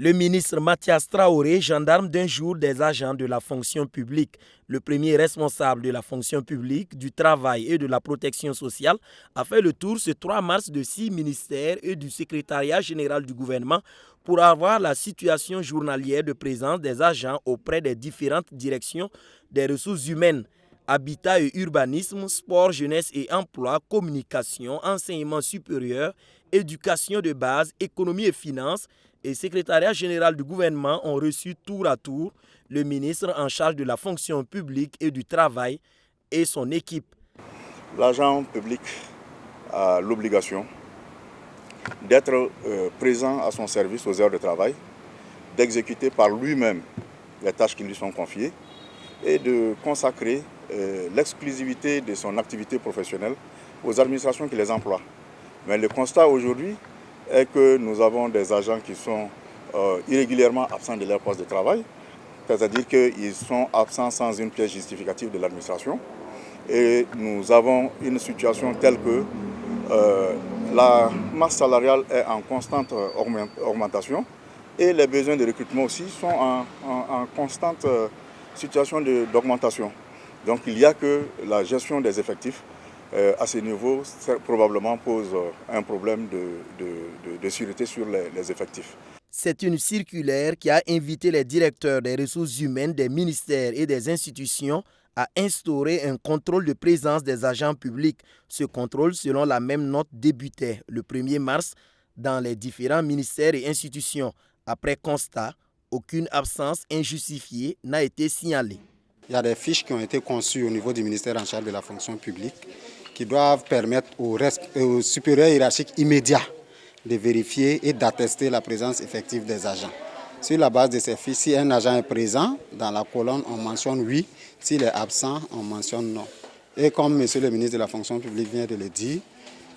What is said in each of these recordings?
Le ministre Mathias Traoré, gendarme d'un jour des agents de la fonction publique, le premier responsable de la fonction publique, du travail et de la protection sociale, a fait le tour ce 3 mars de 6 ministères et du secrétariat général du gouvernement pour avoir la situation journalière de présence des agents auprès des différentes directions des ressources humaines, habitat et urbanisme, sport, jeunesse et emploi, communication, enseignement supérieur, éducation de base, économie et finances, et secrétariat général du gouvernement ont reçu tour à tour le ministre en charge de la fonction publique et du travail et son équipe. L'agent public a l'obligation d'être présent à son service aux heures de travail, d'exécuter par lui-même les tâches qui lui sont confiées et de consacrer l'exclusivité de son activité professionnelle aux administrations qui les emploient. Mais le constat aujourd'hui est que nous avons des agents qui sont irrégulièrement absents de leur poste de travail, c'est-à-dire qu'ils sont absents sans une pièce justificative de l'administration. Et nous avons une situation telle que la masse salariale est en constante augmentation et les besoins de recrutement aussi sont en constante situation d'augmentation. Donc il n'y a que la gestion des effectifs à ce niveau probablement pose un problème de sûreté sur les effectifs. C'est une circulaire qui a invité les directeurs des ressources humaines des ministères et des institutions à instaurer un contrôle de présence des agents publics. Ce contrôle, selon la même note, débutait le 1er mars dans les différents ministères et institutions. Après constat, aucune absence injustifiée n'a été signalée. Il y a des fiches qui ont été conçues au niveau du ministère en charge de la fonction publique qui doivent permettre aux supérieurs hiérarchiques immédiats de vérifier et d'attester la présence effective des agents. Sur la base de ces fiches, si un agent est présent, dans la colonne, on mentionne oui. S'il est absent, on mentionne non. Et comme monsieur le ministre de la fonction publique vient de le dire,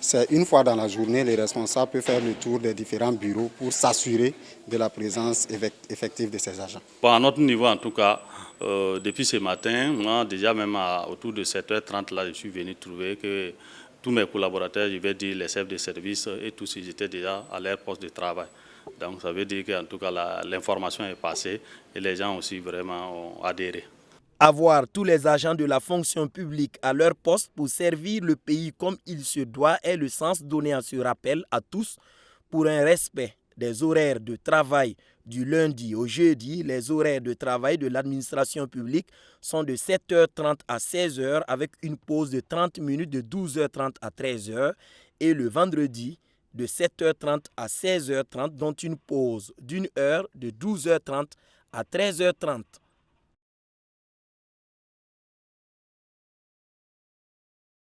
c'est une fois dans la journée, les responsables peuvent faire le tour des différents bureaux pour s'assurer de la présence effective de ces agents. À notre niveau, en tout cas, depuis ce matin, moi, déjà même autour de 7h30, là, je suis venu trouver que tous mes collaborateurs, je vais dire les chefs de service et tous, ils étaient déjà à leur poste de travail. Donc ça veut dire qu'en tout cas, l'information est passée et les gens aussi vraiment ont adhéré. Avoir tous les agents de la fonction publique à leur poste pour servir le pays comme il se doit est le sens donné à ce rappel à tous pour un respect des horaires de travail du lundi au jeudi. Les horaires de travail de l'administration publique sont de 7h30 à 16h avec une pause de 30 minutes de 12h30 à 13h et le vendredi de 7h30 à 16h30 dont une pause d'1 heure de 12h30 à 13h30.